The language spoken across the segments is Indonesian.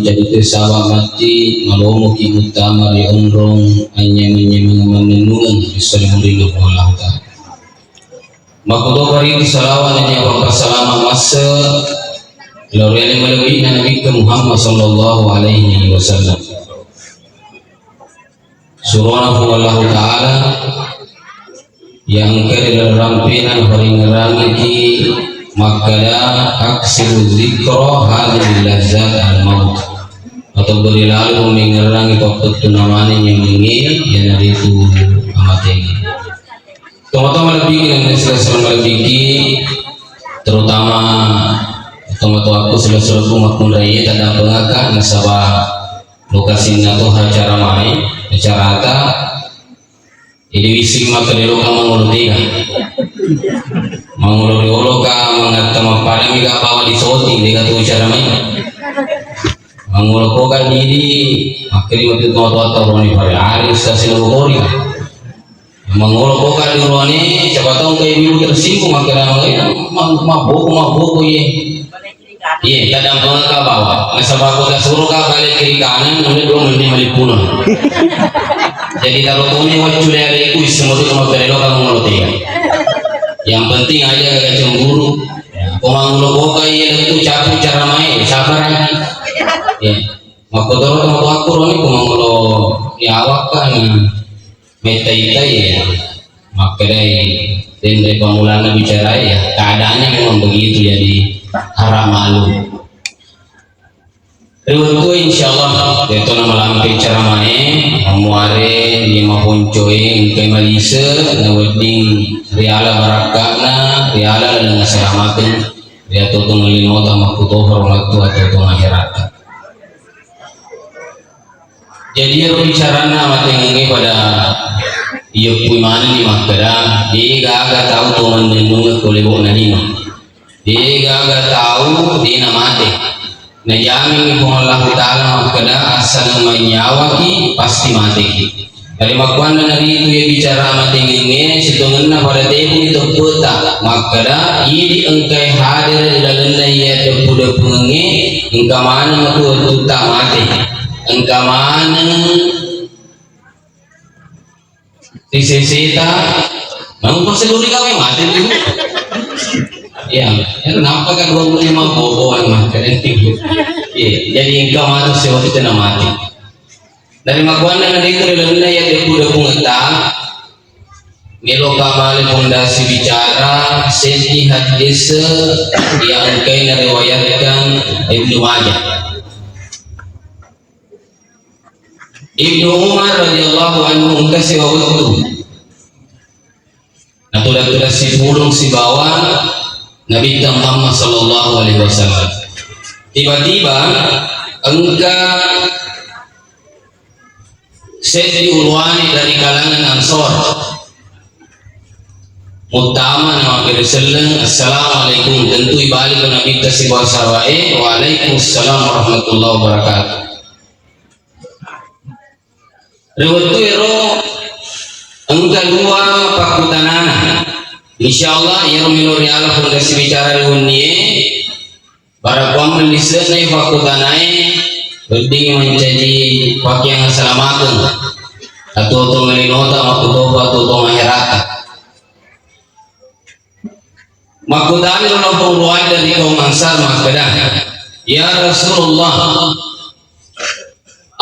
jadi sawa mati malomo ki utama di onrong anyam-anyam menenungan bisari mulilu Allah Ta'ala. Makudo bari salawan nya wa salama masa lorene malawi Nabi Muhammad sallallahu alaihi wasallam. Subhanahu Allah Ta'ala yang kere rampinan haringerangi ki makala aksiru zikro hadil lazat al-maut atau berilalu mengerangi waktu namanya yang ingin yang dari itu amat tinggi teman-teman lebih yang selesai lebih terutama teman-teman aku selesai makmur raya tanda pengakak nasabah lokasi nato acara main acara ata ini isi maka di lokal mengulutikan mengulur ka mengata mapalang ika bawa di soti dia tu cara main mengulur ko kan ini akhirnya waktu itu atau roni pada hari stasiun Bogor mengulur ko kan di roni siapa tahu kayak biru tersinggung akhirnya mabuk ye kadang pengaka bawa nasabah kota suruh ka balik kiri kanan nanti belum nanti malipunan jadi taruh tuni wajul dari itu semua itu mau terelok kamu ngelotikan yang penting aja gak cemburu pemanggulo boka iya itu capu cara main sabar lagi ya makotor atau aku roni pemanggulo ya awak kan meta-ita ya maka dari pemulana bicara ya keadaannya memang begitu jadi haram malu itu insyaallah itu nama lampi cara main muare lima poncoin ke Malaysia na wedding riala barakana riala dengan selamatin dia tutong lino sama kutohor waktu atau akhirat jadi dia bicara nama tinggi pada iya puimana di makara dia gak tahu tuh mendengar kolebo nanima dia gak tahu dia namate nah jamin Allah Ta'ala makada asal menyawaki pasti mati dari makuan dari itu ya bicara mati ini situngena pada tebu itu peta makada ini engkai hadir di dalamnya ya depu-depu nge engka mana matu tuta mati engka mana disesita mau prosedur kawin mati dulu ya kenapa kan 25 boboan mah keren tinggi jadi engkau mati sewaktu itu mati dari makuana dari itu dalamnya ya depu-depu ngetang melo kamali fondasi bicara sesi hadis yang engkau meriwayatkan Ibnu Majah Ibnu Umar radhiyallahu anhu kasih waktu nah tudah si burung si bawang Nabi Muhammad sallallahu alaihi wasallam tiba-tiba engkau Sayyidi Ulwani dari kalangan Ansor utama nama berselang assalamualaikum tentu ibalik ke Nabi kasih wasawae waalaikumsalam warahmatullahi wabarakatuh rewatu ero engkau dua pakutanana insyaallah yang menurut Allah fondasi bicara dunia para paman lisenai fakutanai berding menjadi pakai yang selamatkan atau ngelinota makutoba atau maherata makutani orang pengruai dari kaum Ansar makada ya Rasulullah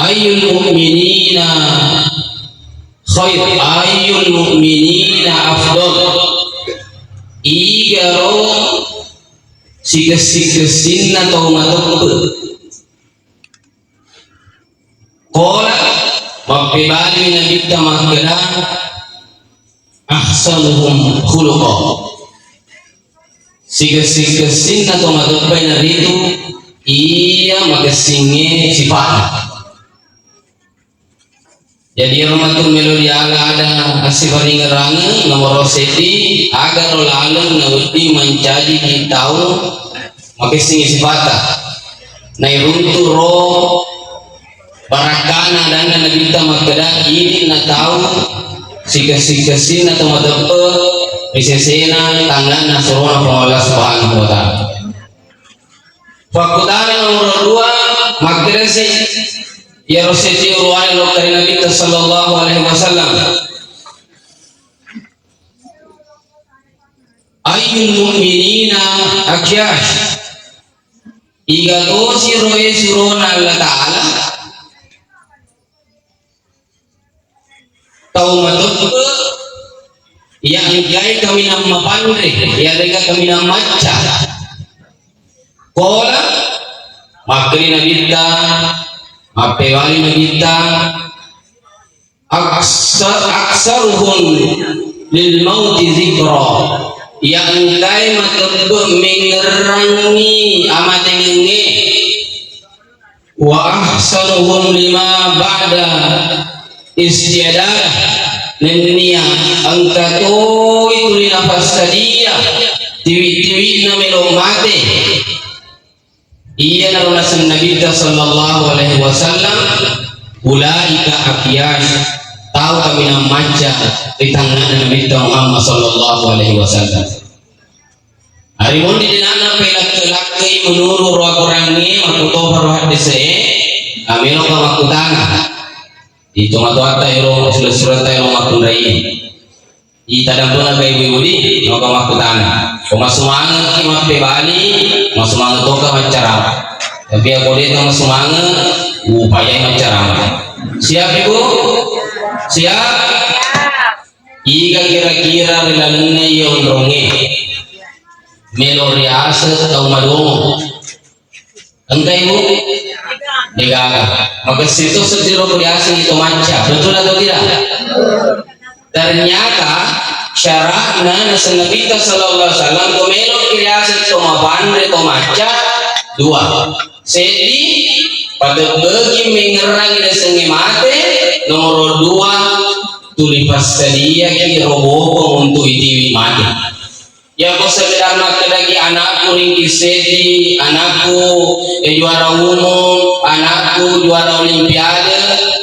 ayyul mu'minina khair ayyul mu'minina afdal igaro sikas-sikasin atau matokbe kola mapibali na kita makana ahsanuhum khuluqa sikas-sikasin atau matokbe na rito iya magasingi sifat jadi rahmatul melodi ala ada asifaring rangi nomor seti agar lalu nawati menjadi ditau makasih sifata nai runtu ro barakana dan nabita makada ini na tahu sika-sikasin atau madape bisesena tangan nasrona Allah subhanahu wa ta'ala fakutana nomor 2 makada kasi ya Rasulullah ruwayan lo dari Nabi sallallahu alaihi wasallam ayyul mu'minina akyash iga to sirona Allah Ta'ala tau matut yang jai kami nama pandre ya rega kami nama maca kola makri nabita apewali nabita aksaruhun lil mauti zikra yang jai matut mengerangi amat ingin wa ahsanuhum lima ba'da istiadah nenia angka to itu di nafas sadia tiwi-tiwi na melong mate iya narunasan Nabi sallallahu alaihi wasallam ulaika akyash tahu kami namaja di tangan Nabi Muhammad sallallahu alaihi wasallam hari mundi dinana pelak-pelak menurut roh kurangi makuto baruhat dese amelo ka makutana itu matuata iro surat iro makundai ita dampuna kay bibudi no ka makutana kumasumanga ki mapebali masumanga toka macarama tapi ako dito masumanga upaya macarama siap ibu siap iga kira-kira rilalunga yung ronge melo riasa tau madungo angkay ibu negaga maka situ sejero riasa itu manca betul atau tidak ternyata syaratnya nasa Nabi sallallahu alaihi wasallam kumelo riasa itu mabandre itu manca dua sedi pada bagi mengerangi dasenge mate nomor dua tulipas sedia ki roboko untuk itiwi mate ya ko sebenarnya lagi anakku ringki sedi anakku juara umum anakku juara olimpiade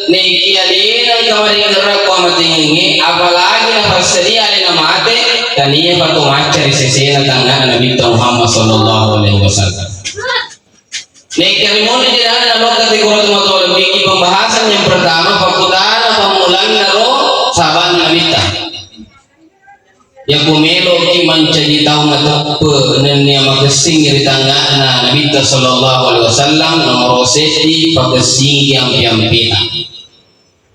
neki adena kawari gerak ko amatingi apalagi na sedia ada mate dan ia patu maca di sesena tangan Nabi Muhammad sallallahu alaihi wasallam. Neki rimoni di dalam lokasi kategori motor bagi pembahasan yang pertama fakultas pemulang naro sahabat Nabi yang kumelo ki mancaji tahu ngatape nenia magesing di tangan Nabi sallallahu alaihi wasallam nomor seti pagesing yang piampina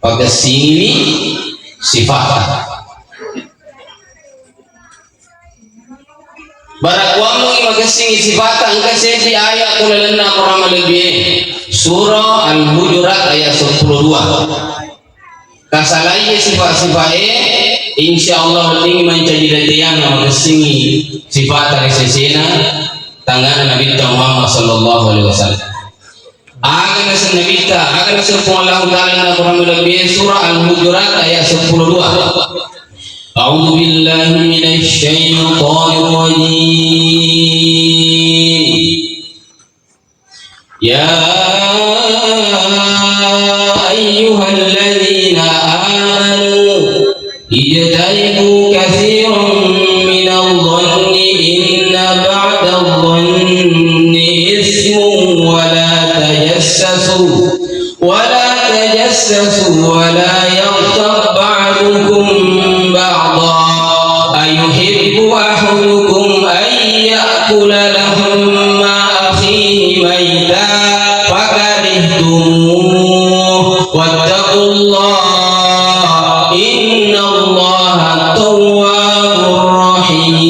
pagesing ini sifat barakwamo magesing sifat angka seti ayat kulalana Quran lebih surah Al-Hujurat ayat 12 kasalai sifat-sifatnya insyaallah ini menjadi datian mengesingi sifat dari sesena tangan Nabi Muhammad sallallahu alaihi wasallam akan nasa Nabi akan nasa Allah Ta'ala Quran lebih surah Al-Hujurat ayat 12 A'udzu billahi minasy syaithanir rajim ya ayyuhalladzina amanu ijtanibu katsiran minadh dhanni inna ba'dadh dhanni ismun wa la tajassasu wa la yaghtab ba'dukum ba'dha ayuhibbu ahadukum an ya'kula lahma akhihi maytan fakarihtumuh wattaqullaha innallaha tawwabur rahim.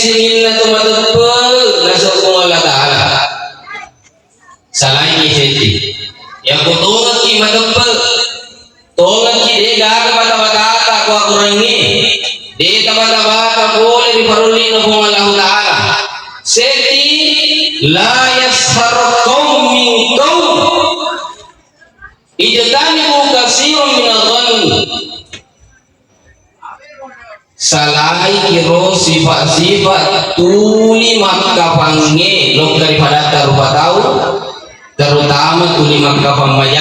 Singilna tumatupul nasukung Allah Ta'ala salain iseti yang kutungan ki matupul tungan ki dega bata-bata ku akurangi di bata-bata boleh diparuli nabung Allah Ta'ala seti la yashar qaum min qaum ijtanibu katsiran minadh dhanni salai kiro sifat-sifat tuli maka pange lok daripada tarupa tahu terutama tuli maka pamaya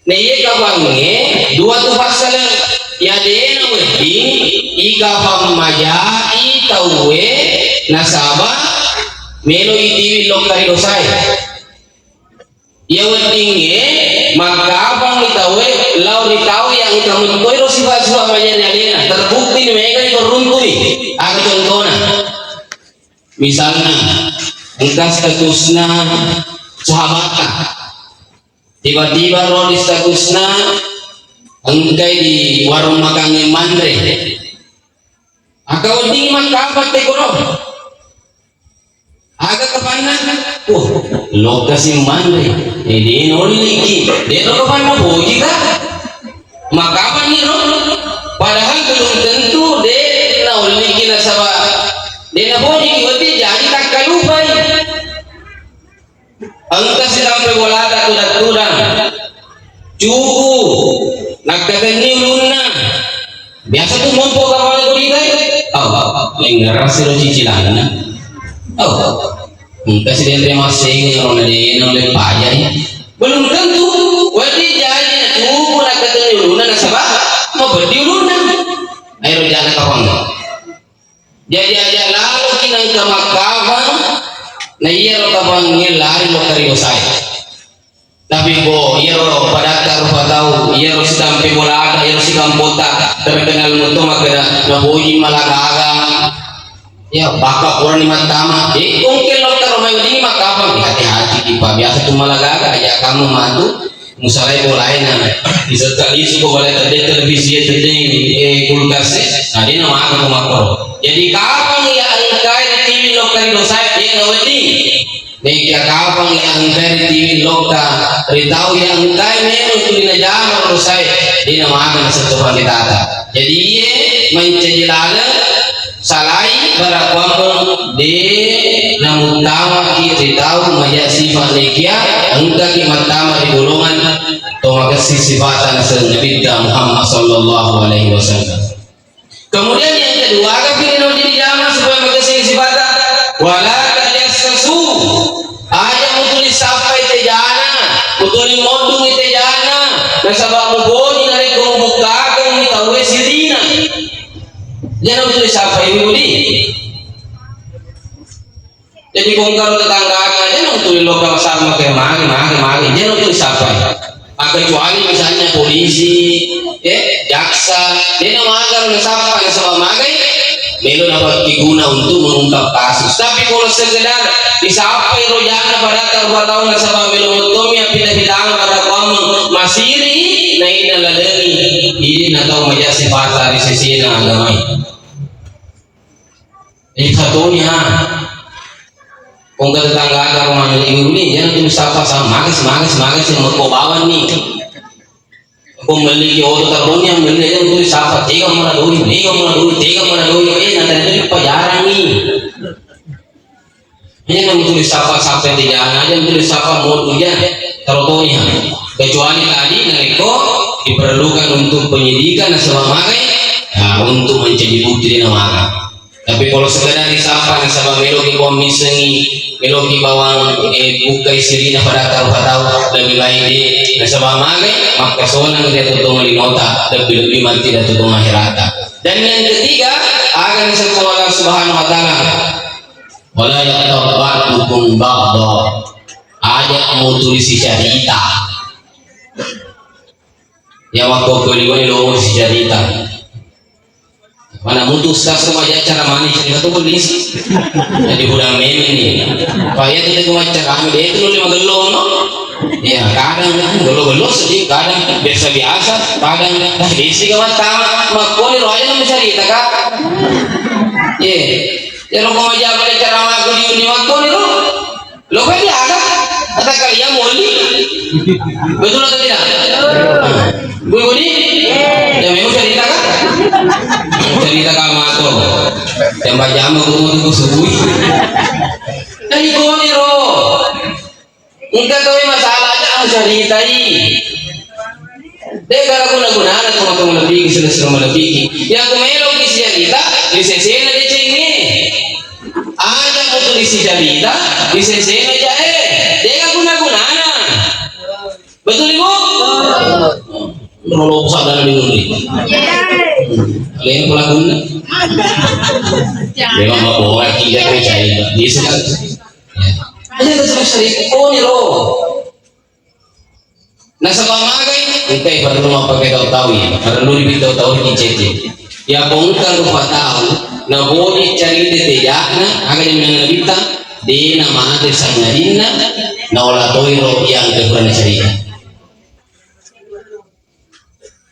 neye kapange dua tu pasal ya dena wedi ika pamaya itawe nasaba melo itiwi lokari dosai ya wetinge maka abang itawe lau ditahu yang kamu koiro sifat-sifat majanya alena terbukti ni mereka diperuntui aku contohnya misalnya engkau statusnya sahabatan tiba-tiba roh di statusnya engkau di warung makan mandre akau di makapat tekono agak kepanan lokasi mandre ini noliki dia kepanan boji kah makapan ni padahal belum tentu dia noliki nasaba dia boji kiwati jadi tak kalupai angka sampai bolada tudak-tudak cuku nak katanya ulunna biasa tuh mompo kapal ko dikai ngerasa lo cicilan kasi dia masing orang dari oleh pajak belum tentu wadi jadi cuku nak katanya ulunna nasabah mau berdi ulunna ayo jangan kapang jadi aja lalu kinang kamakabang na iya lo kapang lari lo kari saya tapi bo iya lo pada taruh tahu iya lo sedang bola ada iya lo sedang botak terkenal mutu makanya na boji malagaga ya baka orang ni matama kungkel lo taruh mayu dini makapang hati-hati tipa biasa tu malagaga aja kamu matu musalai bolain na bisa kali suko boleh tadi televisi tadi kulkas nah dia nama aku makro jadi kapang ya angkai di TV lo kari dosa dia ngaweti Niki kapang yang angkai di TV loka ritahu yang angkai memang tu dina jama rusai dina makan setupan ditata jadi ye mencejilala salai para kuamu de namutama ki ritahu maya sifat nekia angka ki matama di golongan tomagasi sifatan Nabi Muhammad sallallahu alaihi wasallam. Kemudian yang kedua kapin di jama supaya magasi sifatan wala tajassasu ayat mutulis sampai tejana mutuli modung tejana nasabak muboni nari ko bukakan ni tawe sirina jangan mutulis sampai ini jadi kongkar tetangga aja mutulis lokal sama kayak magi jangan mutulis sampai kecuali misalnya polisi jaksa dia magar nasabak nasabak magai melo dapat diguna untuk mengungkap kasus tapi kalau sekedar disapai rojana pada tahun nasabah melo motomi pindah-pindah pada kaum masiri na ina ladeni ini natau maja sifat dari sisi na agama ikatonya kung tetangga ka rumah ini jangan tulis apa sama semangat yang berkobawan nih kung memiliki orang terbunya memiliki itu siapa tiga mana dulu nanti itu jarang nih ini kan tulis siapa sampai tiga aja tulis siapa modulnya terutama kecuali tadi nariko diperlukan untuk penyidikan selama untuk mencari bukti di nama tapi kalau sekedar disapa nasabah meloki komisi meloki bawang bukai sirina pada tahu lebih baik di nasabah magai maka sonang dia tutung nota lebih mati dan tutung akhirata dan yang ketiga akan disebut Allah Subhanahu wa taala wala yaqtabakum ba'da ayat mutulis cerita ya waktu kelima lo cerita mana mutus tas remaja cara mana cerita tu polis jadi budak meme ni payah tu remaja kami dia tu lima gelong no ya kadang gelo sedih kadang biasa kadang desi kawan tahu makoni roya nak mencari tak ye ya lo remaja pada cara aku di makoni lo kan dia ada kalian moli betul atau tidak bu ni ya memang cerita kan cerita kamu atau tembak jamu tunggu subuh dari koni ro enggak tahu masalah aja kamu ceritai deh kalau guna teman-teman lebih sudah lebih yang kemelo isi cerita lisensnya dia cengi aja mau tulis cerita lisensnya aja dia guna betul ibu Rolo sadar di nundi. Lain pelakunya. Memang bawa kita percaya. Dia sudah Aja terus syariat ko ni lo. Nasa pamagay, ikay perlu mapakai tahu-tahu ya, perlu dibitahu-tahu kicet. Ya bongkar rupa tahu, na boleh cari detejak na, agar yang nabita, di nama ate sangadina, na olah toiro yang keberan syariat.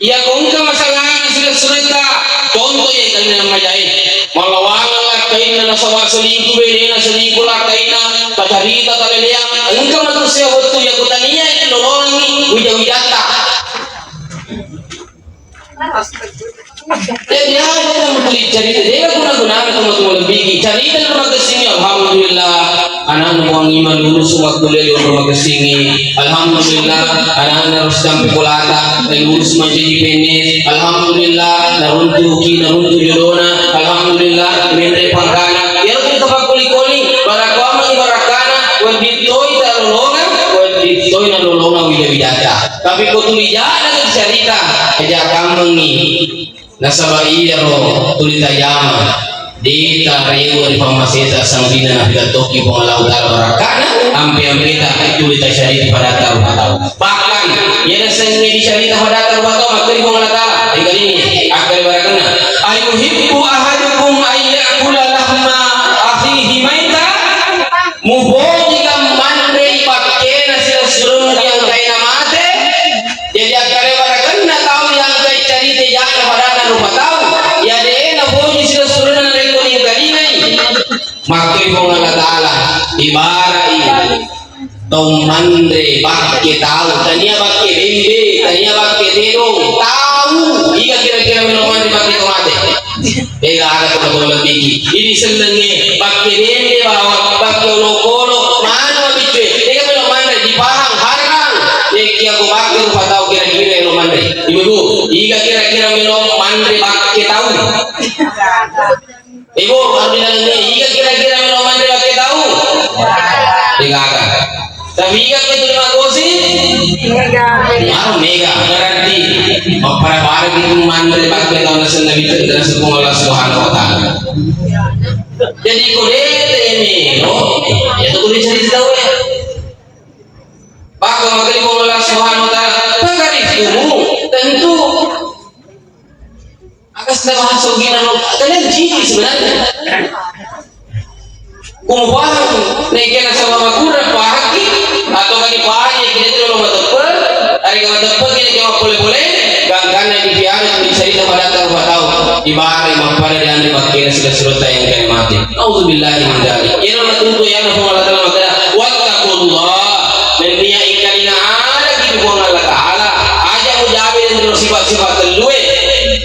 Ya bongkar masalah surat-surata, contoh yang kami nama jahit, malawangan lah kaina na sawa selingkuh bede na selingkuh lah kaina, kacarita taleliang, engkau manusia waktu yang kutania itu lorong ni, wija-wijata. Jadi ada yang membeli cerita dia guna-guna teman-teman lebih cerita rumah kesini alhamdulillah anak nuang iman lulus waktu dia rumah kesini alhamdulillah anak harus sampai kulata lulus menjadi penis alhamdulillah naruntu jodona alhamdulillah mendre pangkana ya kita pakuli-kuli barakama barakana waditoi talolonga waditoi nalolonga wida-widata tapi kau tulijana ke cerita aja kamu ni nasabaiya ro tulita yama dita rayu di pamaseta sangbina na pigatoki pong Allah Ta'ala barakana ampe-ampe ta tulita syarita pada tahu bahkan yana sangi di syarita pada tahu makri pong Allah Ta'ala tinggal ini akal barakana ayuhibbu ahadukum ayyakula lahma akhihi maita muboji kamandre ipakena sila surun yang kaina mate jadi akal barakana tahu yang kai cerita jangan pada rupa tahu ya deh na boji sila surun na rekod yang kali ini makri pong Allah Ta'ala ibarai tomandre bakke tahu tanya bakke bimbe tanya bakke dedong tahu iya kira-kira minuman bakke tomate bega ada kebetulan lebih ini senengnya bakke bimbe bawa bakke olok-olok mana bicu bega minuman di parang harang dia aku bakke rupa tahu kira-kira minuman ibu iya kira-kira minuman bakke tahu ibu alhamdulillah iya kira-kira minuman bakke tahu bega ada tapi iya kita terima kasih mega garanti para para itu mandiri pakai tahun nabi dan sepuluh Allah Subhanahu Wa Taala jadi kode ini ya itu boleh cerita tahu ya pakai makhluk Allah Subhanahu Wa Taala pengarifumu tentu akan sedang masuk gina kalian jiji sebenarnya kumpulan naiknya sama makura pahaki atau kali pahanya kita itu lomba tepel hari kama tepel kita jawab boleh-boleh gangkana di biara cerita pada tahu ibarat imam pada di anda bakir sudah surata yang kami mati auzubillahi min dzalik ya Allah tentu ya Allah Taala maka wattaqullah dan dia ikalina ada di buang Allah Taala aja mujabin dan sifat-sifat telue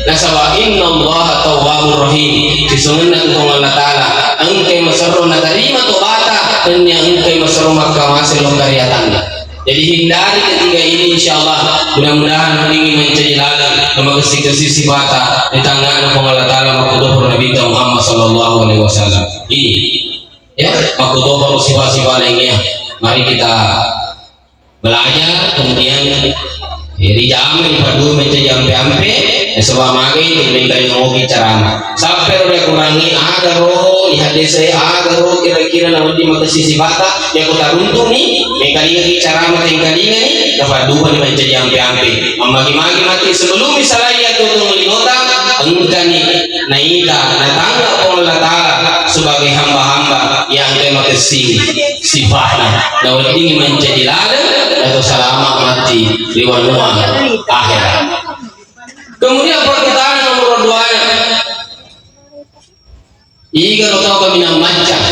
nasawa innallaha tawwabur rahim sesungguhnya Allah Taala engkau masarro na terima tobata dan yang engkau masarro maka masih longkariatanda jadi hindari ketiga ini insyaallah mudah-mudahan ingin mencari ladang kemakasih sifata di tangan Allah Ta'ala makudohor Nabi Muhammad sallallahu alaihi wasallam ini ya makudohor sifat-sifat lainnya mari kita belajar kemudian dijam dipadu mencari ampe-ampe sebab magi dimintai ngopi carana sampai udah kurangi ada roh lihat saya ada roh kira-kira namun di mata sisi bata ya kota runtuh nih mengkali cara mata kali nih dapat dua nih mencari ampe-ampe membagi-magi mati sebelum misalnya ya tuh melinota engkau nih naika natangga Allah Ta'ala sebagai hamba-hamba yang tema kesini sifatnya dapat ingin menjadi ladang atau selamat mati di wanua akhirat. Kemudian perkataan nomor 2 iga tahu kami nak macam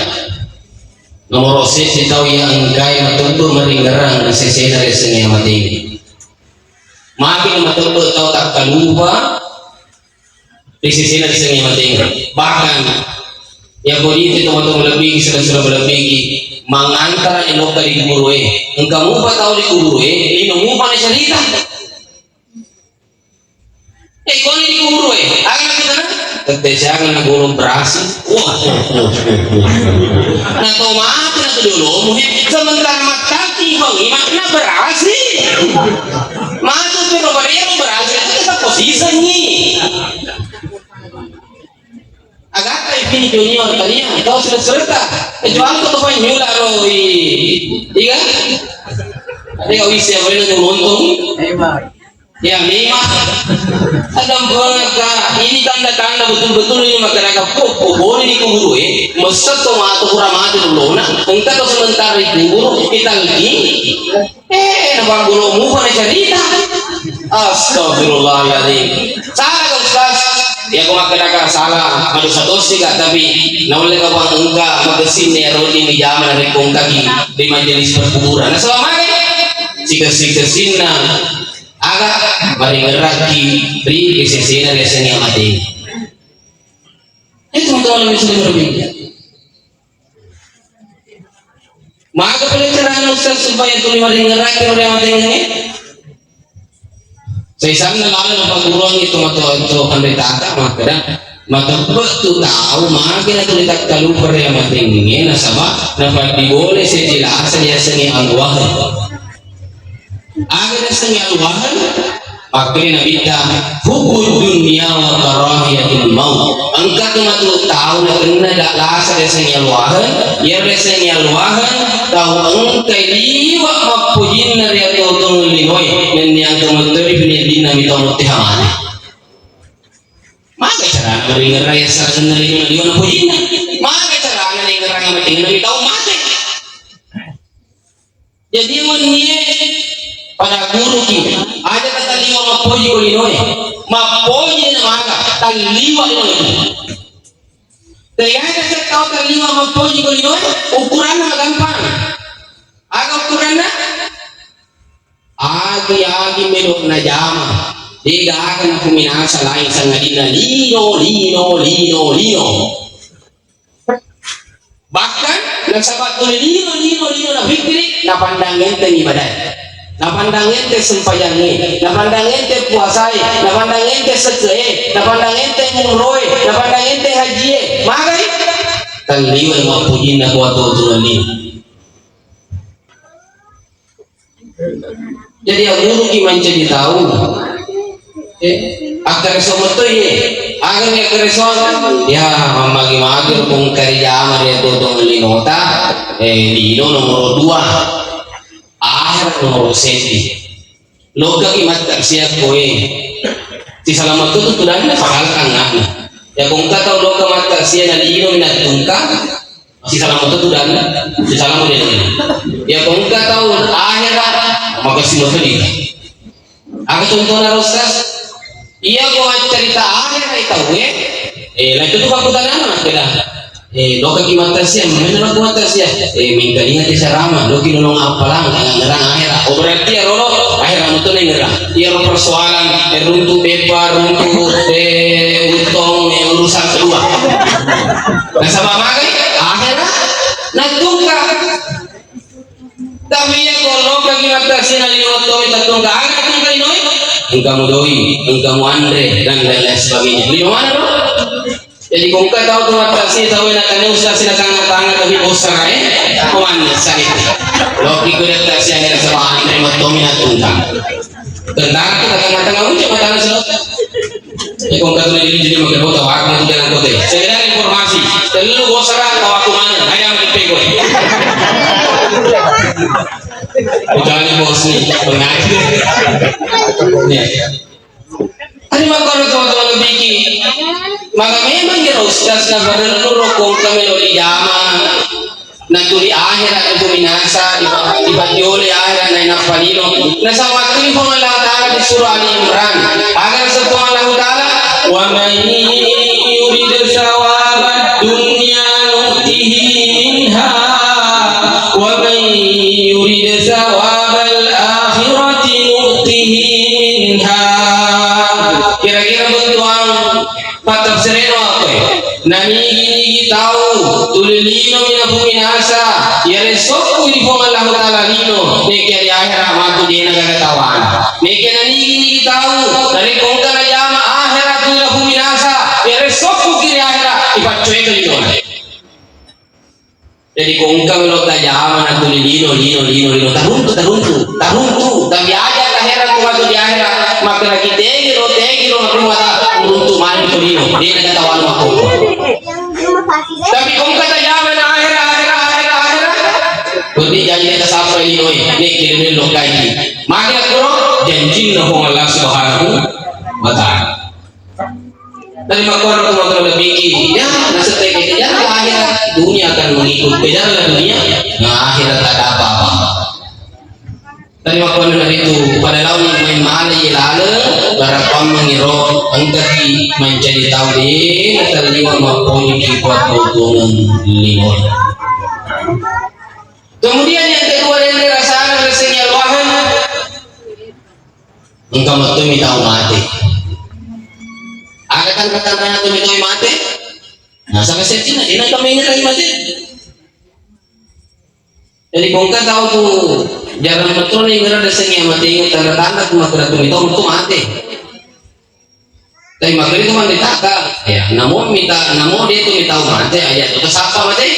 nomor 6 tahu yang engkai matundu meringerang di sisi dari sini mati makin matundu tahu tak kalupa di sisi dari sini mati bahkan ya bodi itu teman-teman lebih sudah berlebih mengantar elok dari guru engkau mupa tahu di guru ini mupa ni cerita kau ni di guru agar kita na terdesangan na guru berhasil wah na tomat na dulu sementara mataki bang makna berhasil masuk pero berhasil itu kita posisi ni agata ipini junior tania kau sudah serta kecuali kau tuh nyula roi iya ada kau isi apa ini nonton ya lima ada berapa ini tanda-tanda betul-betul ini masyarakat boleh dikubur masa tuh mati kurang mati dulu nah entah kau sementara dikubur kita lagi nampak bulu muka cerita astagfirullahaladzim salah kau Ustaz ya kau masyarakat salah ada satu sih kak tapi namun kau enggak magasin ya rodi di zaman dari kong kaki di majelis perkuburan nah selama ini sika-sika agak bari ngeraki beri kesesena resenya mati itu teman-teman yang sudah berbeda maka pencerahan Ustaz supaya itu bari ngeraki orang mati ini saya sana lalu nampak kurang itu atau hendak tak maka betul tahu maka itu letak kalau pernah mati ini nasabah nampak diboleh sejelas dia seni Allah akhirnya sengal wahan akhirnya kita hubud dunia wa karahiyatul maut angkat matu tahu na kena dak lasa de sengal wahan ya de sengal wahan tahu angkai liwa mapujin na ria totong linoy nen yang tumutri bini dina mitong tihamane maka cara ngeringar raya sarang nalino na liwa pujin maka cara ngeringar raya mating na mitong mati jadi menye pada guru kita ada kata lima mapoji kolinoy mapoji na maka taliwa linoy kaya ada kau taliwa mapoji kolinoy ukuran na gampang aga ukuran na agi melok na jama diga akan kuminasa lain sa ngadina lino bahkan nagsabat ko lino na bikri na pandangin teng ibadah na pandangin te sempayangin na pandangin te puasai na pandangin te sekee na pandangin te muroi na pandangin te haji magai taliwa mapujin na kuat tulali jadi guru ki mencari tahu agar somoto agar ya kereson ya magi kung kerja amar ya toto linota lino nomor 2 akhir nomor senti loga ki matak siap koe ti salamat tu tudan na pakalkan na ya kung ka taw loga matak siya na lino minatungka si salamat tu tudan si salamat din ya kung ka taw akhir magasin mo tadi aga contoh na Ustaz iya ko cerita akhir ay tawe lain tu ka putanan na loka ki matasya mana ko matasya minggalingan di sarama lo kinulong apalang ngerang akhir berarti ya rolo akhir mo to ngerang iya ro persoalan runtuh bepar runtuh utong urusan kedua nah sama magai akhir natungka tapi ya ko loka ki matasya na linoto itatungka akhir tungka inoy engkau doi engkau andre dan lain-lain sebagainya lino mana bro jadi kung ka tahu tuh atas tahu na kanya usah sila tangan tapi usah kuman sakit lo ikut atas yang ada sama terima domina tungkang tentang kita tengah-tengah ucap tangan sila kung ka tuh jadi magkabo tahu aku nanti jalan kote segera informasi terlalu usah tahu aku mana ayam dipegoy ucapan bos nih pengaji nih ada makanya teman-teman lebih maka memang ya Ustaz na berluru kung kami lo di zaman naturi akhirat itu minasa ibadiole akhirat na inapalino nasa waktu pun Allah Ta'ala di surah Ali Imran agar setelah Allah Ta'ala wa man yurid sawabad dunya nu'tihi minha wa man yurid sawabal akhirati nu'tihi minha kira-kira bentuan patap sereno apa nani gini tahu tulilino mina puminasa ya resokku di pong Allah Ta'ala lino neke di akhirat matu di negara tawan neke nani gini tahu dari kongka na jama akhirat tulila puminasa ya resokku kiri akhirat ipacuwe ke lino jadi kongka melota jama na tulilino lino taruntu tapi aja akhirat kumatu di akhirat maka lagi tegiro beruntung main Torino dia nak tawan aku tapi kung kata yaman akhir kundi janji kita sampai ini nih kirim lokai ini makin kurang janji nahong Allah Subhanahu wa Ta'ala dari makhluk teman-teman lebih ya nasib kita ya akhirat dunia akan mengikut kejalan dunia nah akhirat tak ada apa-apa dari makhluk itu pada lawan yang main malai lalu barang mengiro angkati mencari tahu di terliwa maupun kuat keuntungan limon kemudian yang kedua yang dirasakan rasanya wahan engkau mati tahu mati ada kan kata-kata itu mati nah sampai sejina ini kami ingin lagi mati jadi kongka tahu tuh jarang betul nih berada rasanya mati ingat tanda-tanda cuma kira itu mati tapi makanya itu mah ditaka ya namun dia itu minta mati aja itu siapa mati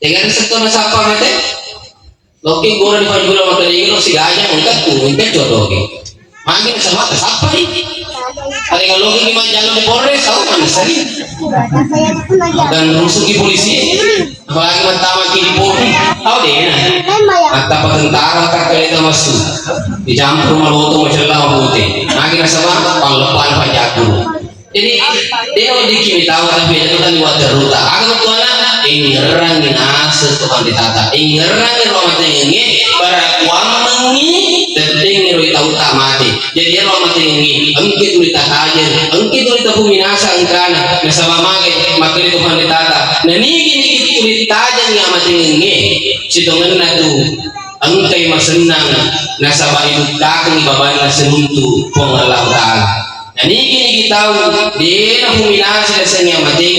dengan sektor siapa mati loki gua di pajula makanya ini si gajah engkat jodoh makin sama siapa ini ada yang logi gimana jalan di Polres tahu mana sih dan rusuk di polisi apalagi pertama kiri polri tahu deh atau tentara kakek itu masuk dicampur malu macam lah putih makin sama panglepan pajaku jadi dia udah kimi tahu tapi itu kan buat teruta agak tuh anak ingin asal tuh ditata ingin romat ini barakuam mengi terding roi tahu tak mati jadi romat ini engkit tulis aja engkit tulis puminasa engkana nasama makin itu kan ditata nah ini tulis aja nih amat ini sitongan natu engkai masenang nasaba itu kakeng babana seruntu pengalah taala nah ini kita tahu dia puminasa dasarnya mating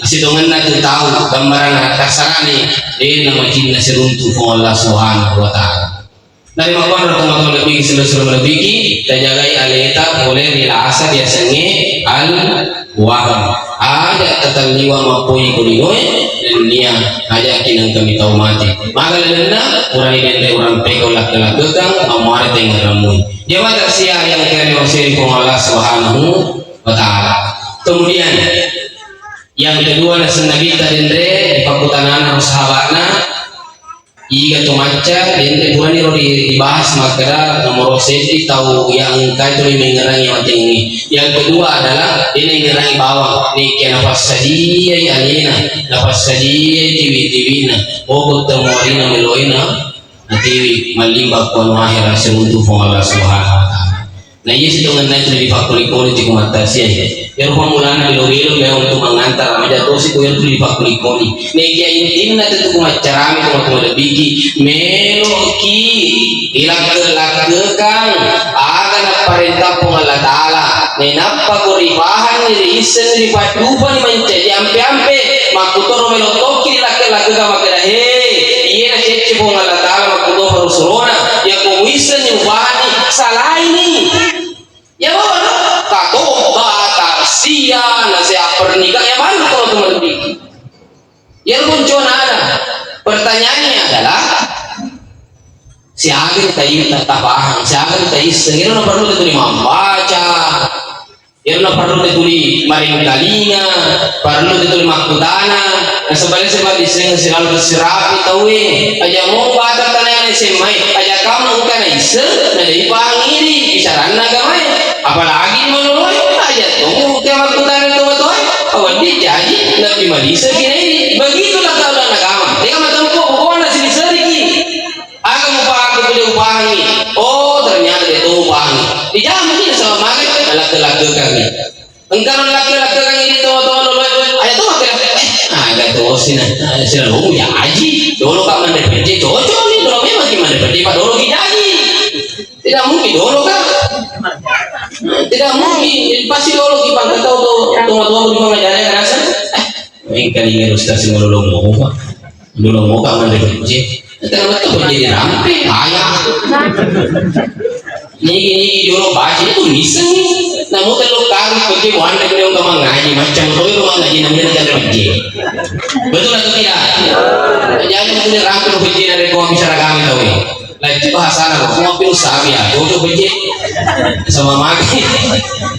sitongan natu tahu gambaran kasarani dia nama cinta seruntu pengalah Subhanahu wa Ta'ala dari makon teman-teman lebih seluruh lebih terjagai alita boleh dilasa biasanya al waham ada tertanggiwa mapui kulinoi dan dia aja kinang kami tahu mati maka lelena orang ini orang pekau laki-laki kang amare tengah ramui dia mata sia yang kena wasiri Allah Subhanahu wa Ta'ala kemudian yang kedua nasi nabi tadendre di pakutanan sahabatna iya tu macam ente bukan ini dibahas maka nomor safety tahu yang kau itu mengerangi mati ini yang kedua adalah ini mengerangi bawah ini kena nafas saja ya alina nafas saja TV na oh bertemu alina meloina TV melimbak kuan mahir semutu Allah Subhanahu wa Ta'ala nah iya situ ngenai itu di fakuli-kuli di kumatasi yang pemulana lo-lo yang untuk mengantar aja tuh sih yang tuh di fakuli-kuli nih kayak ini nanti tuh kumacarami kumat lebih meloki hilang kelakeukan akan perintah pengalah Ta'ala nih napa kuribahan nih isen di patupan mencari ampe-ampe makutoro melotoki dilakeukan makanya iya na cece pengalah Ta'ala makutoro perusurona ya komisen yang bahan salah ini ya mana tato bata sia nasihat pernikah ya mana kalau teman lebih yang muncul ada pertanyaannya adalah si akhir tayi tak paham si akhir tayi sehingga no perlu itu membaca ya no perlu itu maring kalinga perlu itu makutana nah sebaliknya sebab disering selalu berserapi tahu aja mau baca tanah yang semai aja kamu kan isa nah dipangiri bicara nagamai apalagi menurut aja tunggu tiap makutana itu betul awal dia jadi nabi malisa kini begitulah kalau agama dia kan tahu kok bukan sini sedikit agak upah aku upahi oh ternyata itu upahi dijamin ini sama maghrib laki-laki kami engkau laki-laki kami ini teman-teman ayat tuh agak tuh sini lu ya haji dulu kamu mendapatkan cocok nih dulu memang gimana berarti pak dulu haji tidak mungkin dulu kan tidak mungkin pasti dulu kita nggak tahu tuh teman-teman di pengajaran rasa ini kali ini ustaz dulu mau kamu mendapatkan ternyata tuh jadi rampe ayah ini dulu baca itu bisa nih namun kalau kami pergi wanda beliau kemana ngaji macam itu rumah ngaji namanya tidak pergi betul atau tidak jangan kemudian rampe pergi dari kaum bicara kami tahu lah itu bahasa anak semua pun sabi ya jojo beje sama maki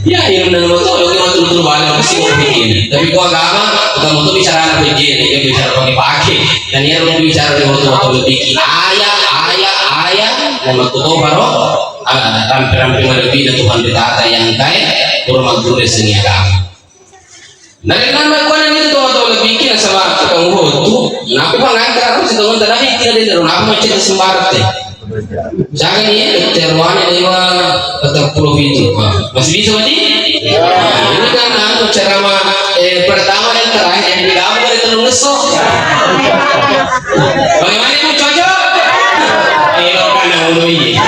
ya ini benar betul oke betul betul balik mesti mau bikin tapi gua agama kita mau bicara anak beje dia bicara pakai dan dia mau bicara betul betul lebih ayah dan waktu itu baru ramping lebih dan Tuhan ditata yang kaya turun guru seni agama. Dari nama kau ini tuh atau lebih kira sama tukang hotu, napi pangangkar harus teman terakhir tidak ada napi macam sembarte. Jangan ini terwana lima atau puluh itu, masih bisa mati? Ini kan anu cara pertama dan terakhir yang digambar itu ngesok. Bagaimana itu cocok? Ayo kan ini.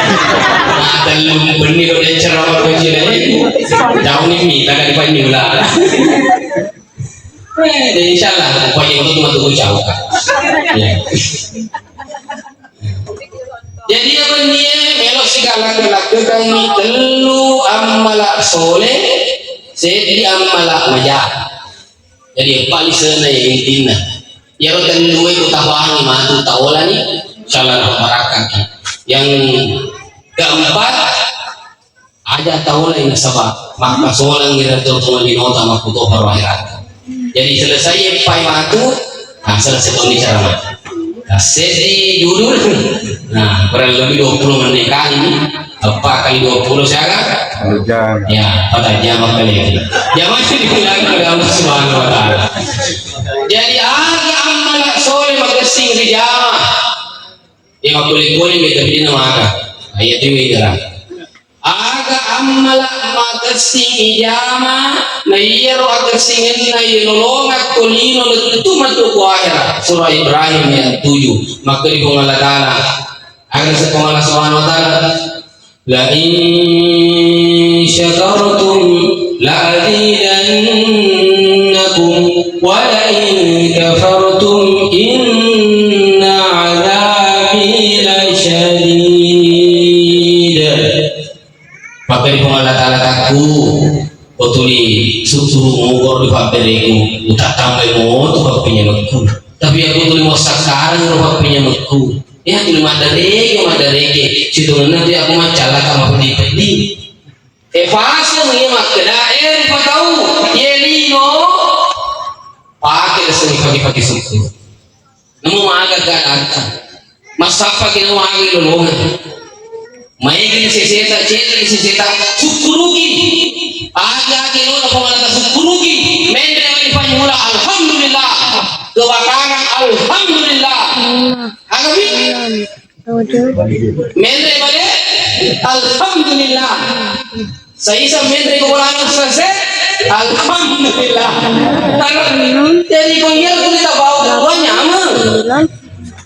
Dalam benih dan cara kecil ini, jauh nih tak ada panjang lah. Insyaallah pokoknya untuk teman-teman jauh kan. Jadi apa dia melok segala kelakuan ini telu amalak soleh, sedi amalak majak. Jadi paling sana yang intinya. Ya lo telu itu tawahan matu tawalan ni salah merakan. Yang keempat ada tawalan yang sabab maka soalan kita terus dinota makuto akhirat. Jadi selesai pai matu, nah selesai tahun bicara matu. Nah sesi judul, nah kurang lebih 20 menit kali ini, apa kali 20 saya kan? Ya, pada jam kali ini. Jam itu dibilang oleh Allah Subhanahu Wa Taala. Jadi amal soleh magasing di jama. Yang boleh mereka bina maka ayat ini gerak. Aga amal magasing jama. Na iyero agasingin na inolongat kulino lutumat ko akhirat surah Ibrahim ayat 7 maka di pengalatana agar sa Allah Subhanahu Wa Taala la in syakartum la azidannakum wa la in kafartum inna azabi lasyadid maka di pengalatana aku Otuli suruh ngogor di papereku, utak tambah mau tu papinya makku. Tapi aku tuli mau sekarang tu papinya makku. Ya tuli madareke, situ nanti aku macalah kamu pedi. Fase ni makna patau, yelino, pakai kesini pagi suku. Namu agak agak, masapa kita mau agak lolongan. Maigin seseta syukurugi aga kilo na pamana syukurugi mende na panyula alhamdulillah kewakaran alhamdulillah aga bi mende bale alhamdulillah saisa mende ko wala sase alhamdulillah jadi ko yer ko ta bawo ko nyama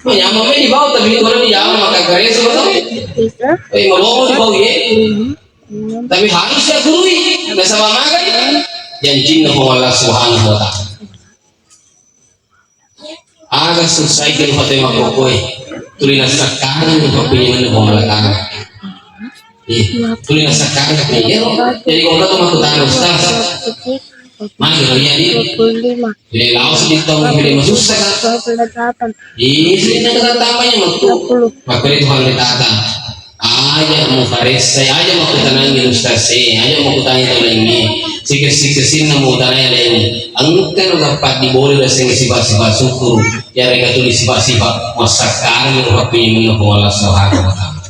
nyama me di bawo tapi ko di nyama maka gare so mau di bawah tapi harusnya gurui nggak sama makan janji Allah Subhanahu Wa Taala agak selesai dengan fatwa makokoi tulisan sekarang papinya mana tulisan sekarang jadi kalau tuh aku tanya Ustaz mana gitu ya jadi laos di tahun ini masuk sekarang ini sudah tambahnya maka itu hal ditata aja mau faris saya aja mau ketenangin Ustaz saya aja mau kutanya itu lagi sikit-sikit mau tanya lagi angker dapat diboleh dan sifat-sifat syukur ya mereka tulis sifat-sifat masakan yang waktunya menunggu Allah Subhanahu Wa Taala.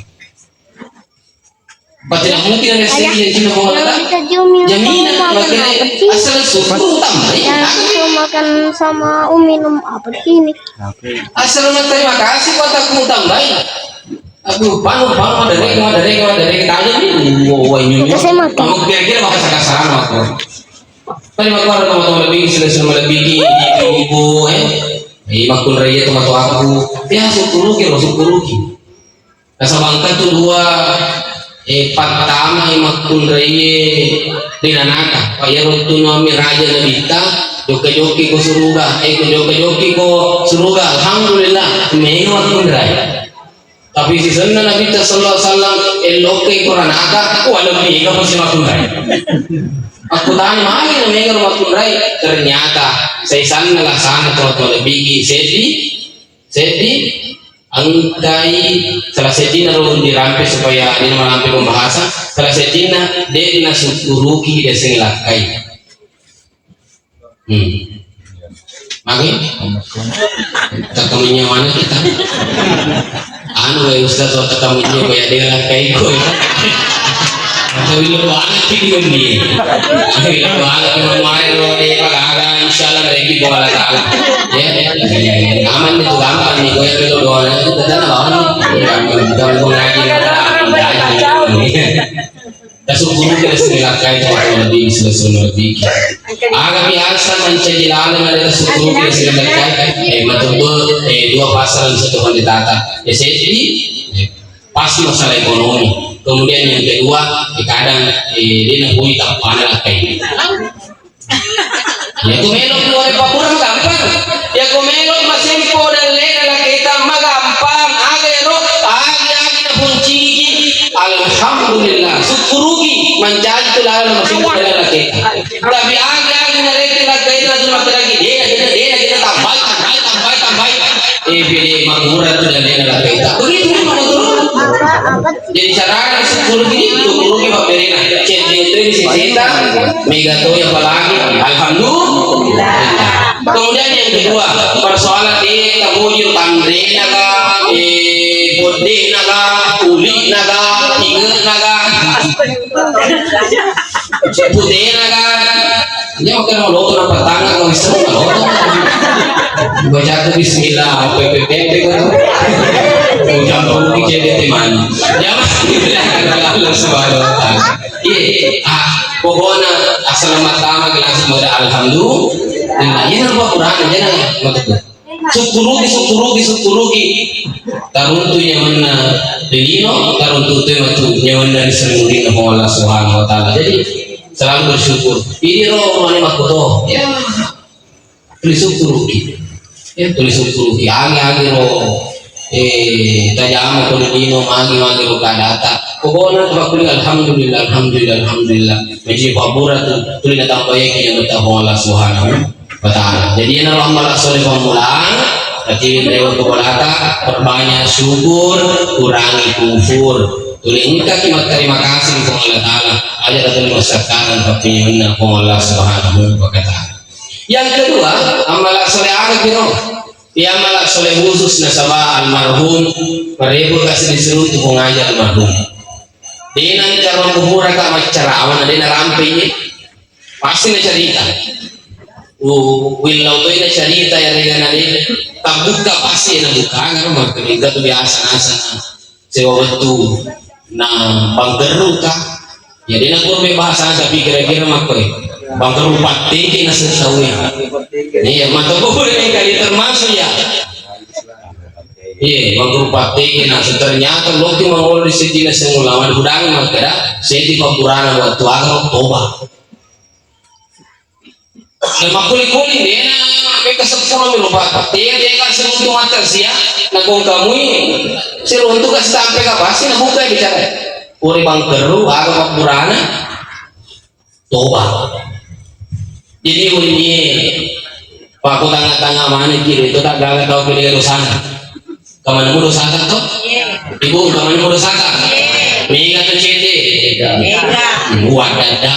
Tidak mungkin ada sedih yang cina Allah jaminan makanya asal syukur tambah makan sama minum apa ini asal terima kasih buat aku tambahin. Aduh, panu ada kita aja nih. Wah ini. Kamu kira-kira makan sakasaran aku. Tadi aku ada teman-teman lebih sudah lebih ibu makun raya teman aku. Ya syukuruki. Kasabangkan tuh dua pertama makun raya di nanaka. Kaya rutu nami raja nabita. Joki ko suruga. Joki ko suruga. Alhamdulillah. May makun raya. Tapi si sana Nabi Sallallahu Alaihi Wasallam elokai Quran agak walau mega masih makurai. Aku tanya mana mega makurai ternyata saya sana lah sana tuh lebih sedih. Ang engkai salah setina ro dirampe supaya dia melampe pembahasan salah setina dia nasukuruki dia sengilakai Magi, takamunya mana kita? Anu ya Ustaz, takamunya kayak dia lakai koi. Tapi lu banget sih ini. Lu banget kemarin lo di pagara, insyaallah rezeki Allah Taala. Ya, aman itu gampang nih, gue itu doa itu tetap lawan. Gampang ngaji Tasukuru kita selakai orang lebih selesai lebih. Agak biasa mencari lalu ada tasukuru kita selakai. Betul dua pasal satu pendeta. Ya jadi pasti masalah ekonomi. Kemudian yang kedua kadang dia nak bui tak pandai kayak. Ya kumelo keluar papura gampang. Ya kumelo masempo dan lena kita magampang. Agero agi na punci. Alhamdulillah syukurugi menjadi tularan masih pada laki tapi agak nareti laki itu lagi dia tambah pilih makmurah itu dan dia laki begitu jadi cara syukurugi pak Berina cerita di cerita megato yang apalagi alhamdulillah kemudian yang kedua persoalan di kamu tandre naga bode naga uli naga tiga naga putih naga dia makan loto na patanga kau bisa loto baca tu bismillah ppp ucap pun jadi teman jangan Allah subhanahu wa taala pokoknya assalamualaikum warahmatullahi wabarakatuh alhamdulillah ini apa Quran jangan betul syukurugi taruntu nyamanna delino taruntu tu nyamanna disemurin Allah Subhanahu wa taala. Jadi selalu bersyukur. Ini roh mane makoto ya. Tulis syukurugi. Ya tulis syukurugi. Agi roh tajam ko delino magi ro kadata. Pokoknya bakuli alhamdulillah. Meji babura tu tulis tambah yang Allah Subhanahu wa taala. Jadi ana amal soleh pamulaan jadi lewat kebolata perbanyak syukur kurangi kufur tulingka kimat terima kasih kepada Allah taala aja datul masyarakat tapi inna Allah subhanahu wa taala. Yang kedua amal soleh ada kiro ya amal soleh khusus nasabah almarhum paribu kasih disuruh tu pengajar almarhum dinang cara kuhura ka macara awan dina rampe pasti na cerita willau itu cerita yang dengan ada tabuka pasti yang buka karena mereka tu biasa sewa betul nah bangkeru kah jadi nak kurang bahasa saya kira-kira makai bangkeru pati kita sesuai iya mata boleh kali termasuk ya iya bangkeru pati kita ternyata lo tu mengol di sini semulaman udang makanya saya di pemburan waktu agar toba makuli-kuli dia mereka sepuluh lupa dia kan seruntung atas ya nagong kamu seruntung kan sampai ke pasti nak buka bicara uri bangkeru agak makburana toba jadi uri dia paku tengah-tengah mana kiri itu tak gagal tahu kiri dosana kemana mu dosana tuh ibu kemana mu dosana mega tuh cete buat dada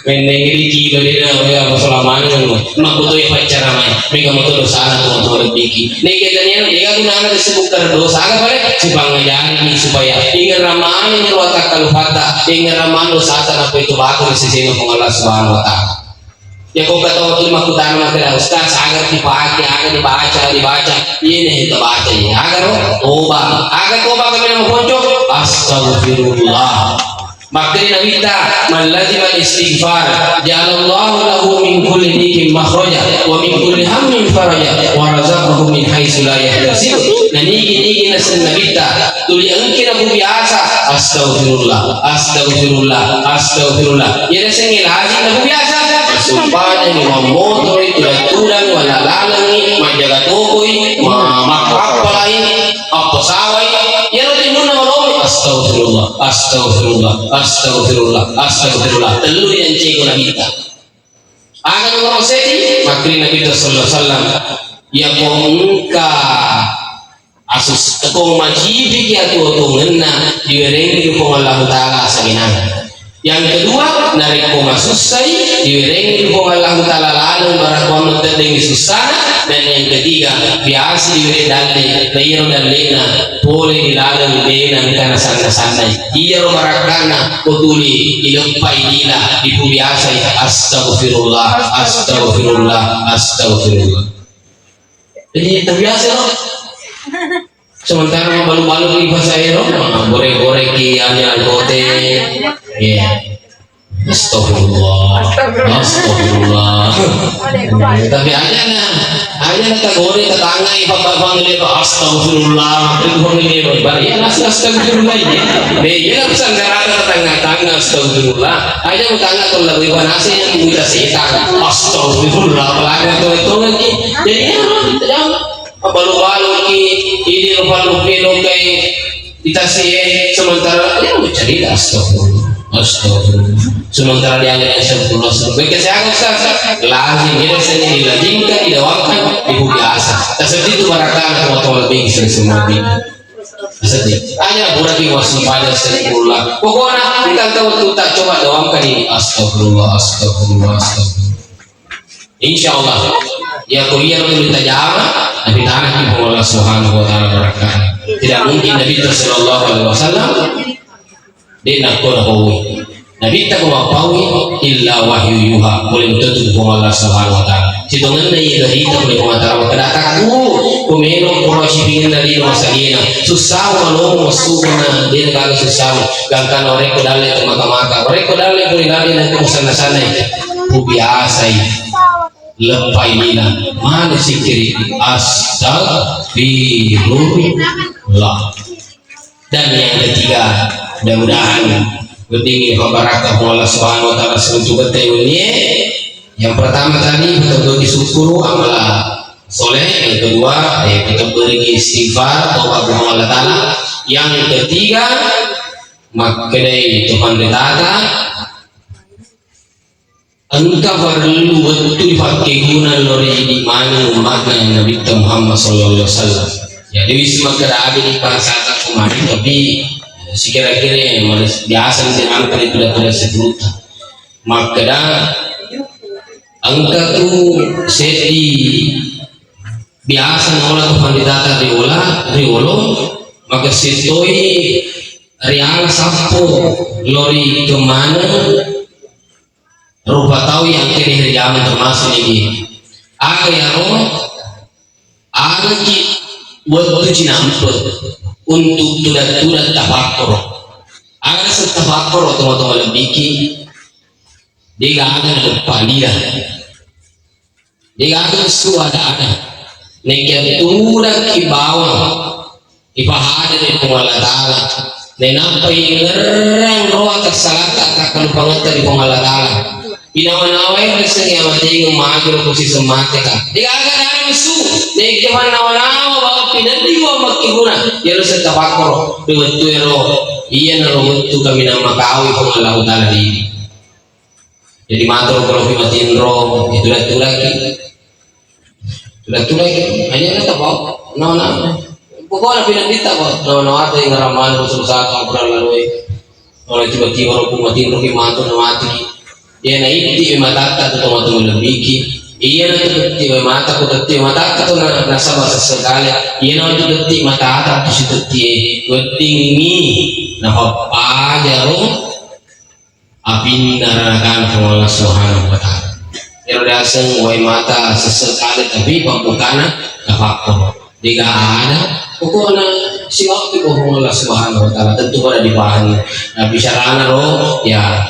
menengiri kilo dia ya selama ini mak betul ya pacar main mereka mau dosa anak tuh lebih nih katanya dia guna anak disebut dosa anak boleh supaya ngajari supaya ingat ramalan ini luar kalau fata ingat ramalan dosa apa itu baku di sisi Allah Subhanahu wa taala ya kau kata waktu lima kutan maka ustaz agar dipakai agar dibaca ini kita baca ya agar toba kami mau pojok astagfirullah Makanya Nabi kita malazim istighfar ja'alallahu lahu min kulli dhikin makhraja wa min kulli hammin faraja wa razaqahu min haitsu la yahtasib. Nah niki nasen Nabi kita tuli angkira bu biasa astagfirullah ya nasen lazim bu biasa supaya ni motor itu tulang wala lalangi majaga tokoi makapa lain apa sawai ya rutin astagfirullah telur yang cego Nabi kita akan orang sedi makri Nabi sallallahu alaihi wasallam ya muka asus kung majibi kia tuo ngena diwerengi kung Allah Ta'ala sa ginang. Yang kedua, narik kong masusay diwerengi kung Allah Ta'ala lalong barakuan magdadang susana. Dan yang ketiga, biasa diwere dalli layro dallina pole dilalang benang kana sana-sanay iyaro barakana kutuli ilagpay nila ipubiasa astaghfirullah astaghfirullah astaghfirullah. Jadi terbiasa loh. Sementara mabalu-balu di bahasa Ero, goreng-goreng kiannya kote, ya, astagfirullah, astagfirullah. Tapi aja tak goreng tetangga ipapang ini astagfirullah, itu ini baru ya astagfirullah ini. Dia pesan darah tetangga astagfirullah. Aja tetangga kalau lebih panas yang mudah setan astagfirullah. Pelakon itu lagi. Jadi ya. Balu-balu ini lupa-lupa kayak kita sih sementara ya cerita astagfirullah sementara dia yang astagfirullah sebagai kesehatan lazim ini seni dilazimkan didawamkan ibu biasa seperti itu barakah atau lebih semua lebih seperti hanya berarti waspada astagfirullah pokoknya kita tahu tak coba dawamkan ini astagfirullah astagfirullah astagfirullah insyaallah ya kuliah itu ditajama Nabi tanah ibu Allah Subhanahu wa Ta'ala barakah. Tidak mungkin Nabi Sallallahu Alaihi Wasallam dia nak korawi. Nabi tak korawi illa wahyu yuha. Boleh betul ibu Allah Subhanahu wa Ta'ala. Situngan ni dari itu boleh komentar. Kada takku kumeno kurasi pingin dari masa gina. Susah walau masukna dia kalau susah. Gangkan orang kodale temaka-maka. Orang kodale boleh lari nanti sana-sana. Biasa lepai nila mana sikiri astagfirullah. Dan yang ketiga mudah-mudahan bertinggi barakah Allah Subhanahu wa Ta'ala seluruh ini. Yang pertama tadi betul-betul disyukuru amalan soleh, yang kedua betul-betul istighfar taubat kepada Allah Ta'ala, yang ketiga maknai Tuhan berkata engkau perlu betul pakai guna lori di mana umatnya Nabi Muhammad Sallallahu Alaihi Wasallam. Ya, Dewi semakar ada di pasar kemarin, tapi sekira-kira biasa sih angkat itu dah sebut. Maka angka tu seti biasa nolah pandita riolo maka setoi riala sapo lori kemana rupa tahu yang kini zaman termasuk ini aga ya roh aga ki waktu Cina untuk tudat tafakur aga setafakur teman-teman lebih dia ada lupa dia ada suada nekian tudat ki bawah ipahada dari Allah Ta'ala nenampai ngerang roh tersalata takkan pangat dari Allah Ta'ala inawanaway reseng yang mati ngumagro ko si sumate ka diga ada musu nek jaman nawanawa bawa pinandiwa makiguna yero sa tapakoro biwatu yero iya na ruwatu kami na makawi kung Allah Ta'ala di jadi matro kalau pimatinro tulad-tulad hanya na tapaw nawana pokoknya pinandita ko nawana ito yung ngaraman ko sa ang pralaroy orang tiba-tiba ro pumatinro kimato na mati dia naiti matata tu teman-teman lebih iya na tu ti mata ko tu mata ko na nasa basa sekali iya na tu ti mata tu situ ti weting ni na papajaro apin naranakan Allah Subhanahu wa Ta'ala pero dasang way mata sesekali tapi pambukana kapakko diga ada pokoknya si waktu ko Allah Subhanahu wa Ta'ala tentu pada di bahan bicaraan ro ya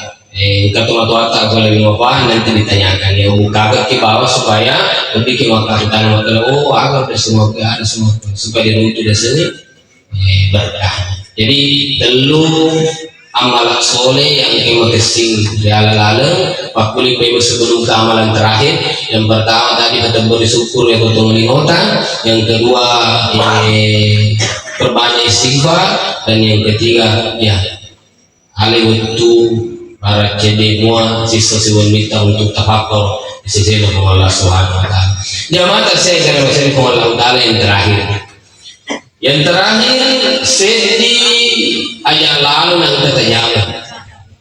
ketua-tua tak boleh lupa nanti ditanyakan ya kaget ke bawah supaya lebih ke makanan oh agar semua ada semua supaya dia itu dasarnya berkah. Jadi telu amalan soleh yang kita testing realala pakuli pebe sebelum ke amalan terakhir. Yang pertama tadi betul bersyukur ya betul nota, yang kedua perbanyak istighfar, dan yang ketiga ya hal itu para cedekmu sisa wanita untuk tafakur di sisi Allah Subhanahu wa Ta'ala. Jamaah saya kalau saya Allah Ta'ala yang terakhir Yang terakhir, seti aja lalu nang katajaga.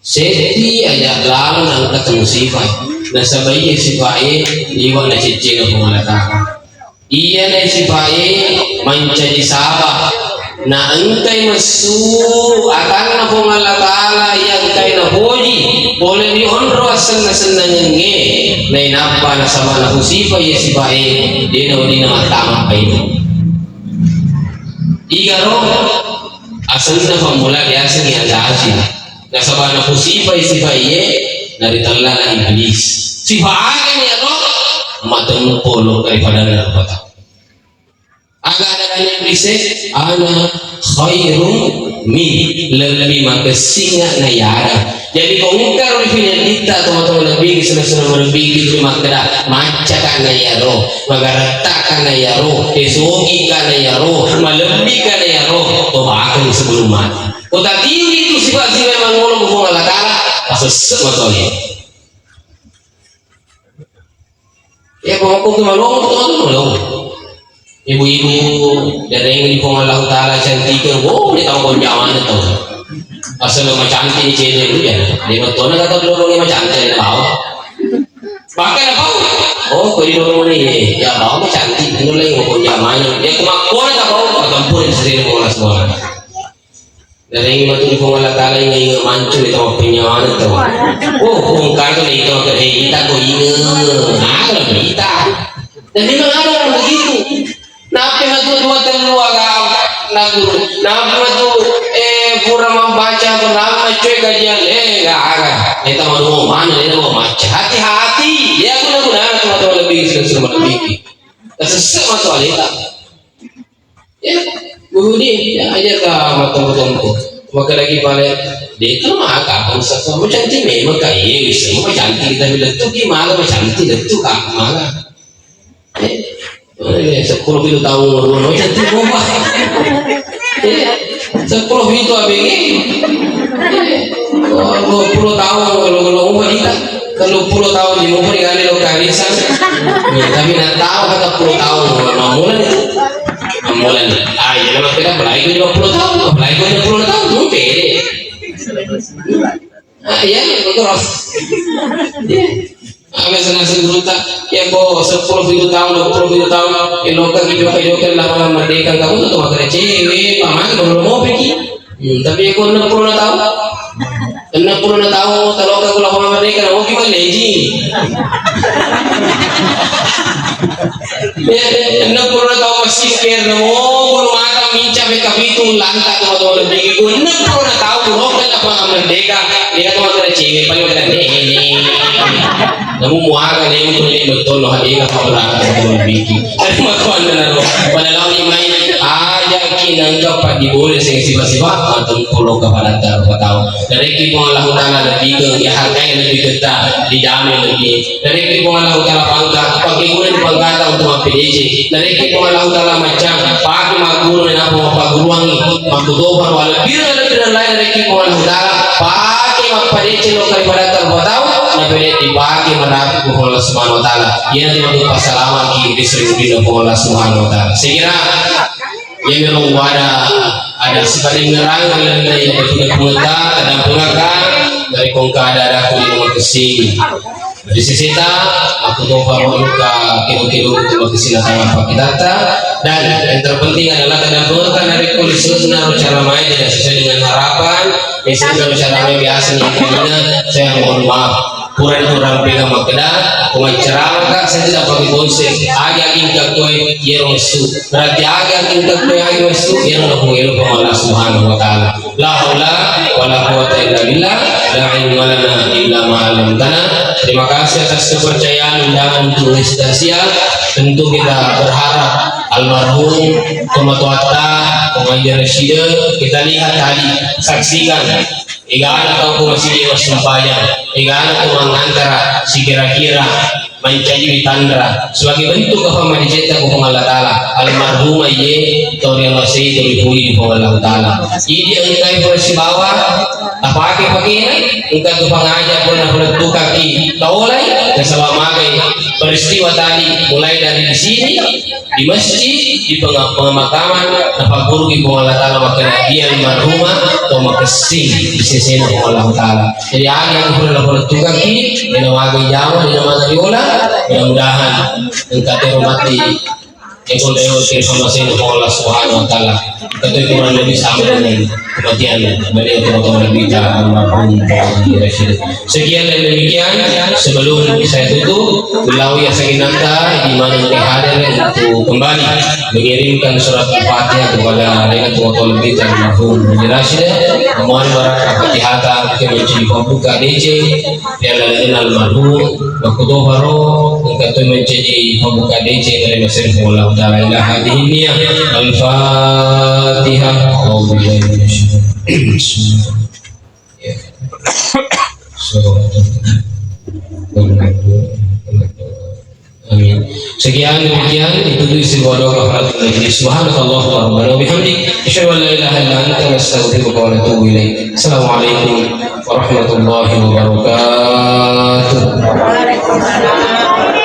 Seti aja lalu nang kata musibah. Na sabay sipae iwan na cicino pumalata. Iya na sipae mancaji sabah. Na angkay masu akan na pumalata yang kay na hoji boleh dionro asal na senangenge na inapa na sama na musibah ya sipae dina matama kayo. Igaro asal na pamula biasa ni andazi na sabana musibah sifaye dari talala iblis sifaage ni ano matang polo daripada narapata aga ada iblis ana khairum min lebih magasinga na yara. Jadi kung engkau kita teman-teman lebih senang-senang lebih itu makna maca kana yaro magarata kana yaro esogi kana yaro malebih kana yaro to akan sebelum mati. Kota tinggi itu sifat-sifat memang ngolong hubungan Allah Ta'ala asal sebetulnya ya kalau aku malong teman-teman ibu-ibu dari yang di Allah Ta'ala cantik oh dia tahu kau jaman itu asal nama cantik ni cewek itu ya dia betul nak kata dulu nama cantik nak bawa pakai nak bawa oh kau di dulu ni ya bawa macam cantik dulu lagi kau jaman dia kemakuan tak bawa kampung sendiri bola semua dari yang betul di Allah Ta'ala yang mancul itu penyawan itu oh bongkar tu itu kita kau ingat ada berita dan memang ada orang begitu. Napi matu dua telu agak naguru, napi matu pura membaca bernama cuy kajian gak agak. Kita mau mana ini mau baca hati-hati. Ya guna teman-teman lebih sudah lebih. Sesek masuk alita. Ya, budi ya aja kah matang-matang maka lagi balik dia itu mah kapan sama cantik memang kayak semua cantik kita bilang tuh gimana cantik itu kak mana. 10 itu tahun dulu cantik bomba 10 itu abg 20 tahun kalau umur kita kalau 10 tahun di umur kali lo karisan tapi nak tahu kata 10 tahun mamulan itu mamulan ya kalau kita belai gue 20 tahun belai gue 20 tahun tuh pede ya terus Ame senang gruta ya bo 10 tahun 20 tahun iloka gitu lah merdeka kamu tuh makanya cewek paman belum mau pergi tapi aku 60 tahun 60 tahun taloka aku lah merdeka mau gimana leji 60 tahun masih care mau belum ada minca mereka itu lantak teman-teman lebih aku 60 tahun belum lah merdeka dia tuh makanya cewek paling udah ini namun muaga na yung tuloy magtolo hadi ka kaurang ng biki at magkuhan na naro panalaw ni may aja kinangga pa di boleh sing siba-siba atong pulo ka palanta ka tao dari mo Allah Ta'ala na bigang ihargai lebih kita dijamin lebih dari mo Allah Ta'ala pangka pagigunan di panggata untuk mapilisi dari mo Allah Ta'ala macam pagi maguro na po mapaguruangi magtutupan wala bira lain dari mo Allah Ta'ala pagi mapilisi lo kay palanta ka tao na pwede dibagi manapit ko Allah Subhanahu wa Ta'ala yan ang magpasalamat kay Bisri ko Allah Subhanahu wa Ta'ala sige na yan yung ada sebaling nerang yang berpunga-punga dan pungakan dari kongka ada aku di rumah kesing di sisi aku tahu bahwa luka kilo-kilo itu kesina sama Pak Kitata dan yang terpenting adalah kadang pungakan dari kondisi senar cara main tidak sesuai dengan harapan misalnya cara main biasa nih saya mohon maaf kurang pegang makna pengacara kak saya tidak pakai konsep agak ingkak kue yerong su berarti agak ingkak kue agak su yerong nak mengelak Allah Subhanahu wa Ta'ala la haula wala quwata illa billah la ilma lana illa ma 'allamtana. Terima kasih atas kepercayaan undangan tulis dahsyat. Tentu kita berharap almarhum Tomatuata pengajar Rasyida kita lihat tadi saksikan Igana kau masih di wasempaya, igana kau mengantara si kira-kira menjadi ditandra sebagai bentuk kepahaman dicetak ke Allah Ta'ala almarhum ye tau yang masih dipuli di Allah Ta'ala ini engkai versi bawah pake-pake engkau tu pengajak pernah menentukan ki taulai dan selamagai peristiwa tadi mulai dari di sini di masjid di pemakaman napa guru ibu Allah Taala makanya dia marhumah atau makasih di sisi Allah Taala. Jadi yang pernah menentukan ki dinawagai jauh dinamaga diola mudah-mudahan engkau terhormati ekor-ekor informasi Allah Subhanahu Wa Taala. Kata kurang lebih sama dengan kematian beliau teman-teman kita almarhum sekian dan demikian sebelum saya tutup beliau yang saya nanta di mana yang hadir untuk kembali mengirimkan surat Al-Fatihah kepada dengan teman-teman kita almarhum Rashid mohon barakah fatihata kemenci pembuka DC yang lain almarhum waktu doharo untuk menjadi pembuka DC dari Mesir Allah Taala ilaha diniyah Al-Fatihah. Amin. Sekian demikian itu istighfar kafaratul majlis. Subhanallah wa bihamdi asyhadu an la ilaha illa anta astaghfiruka wa atubu ilaik. Assalamualaikum warahmatullahi wabarakatuh. Waalaikumsalam.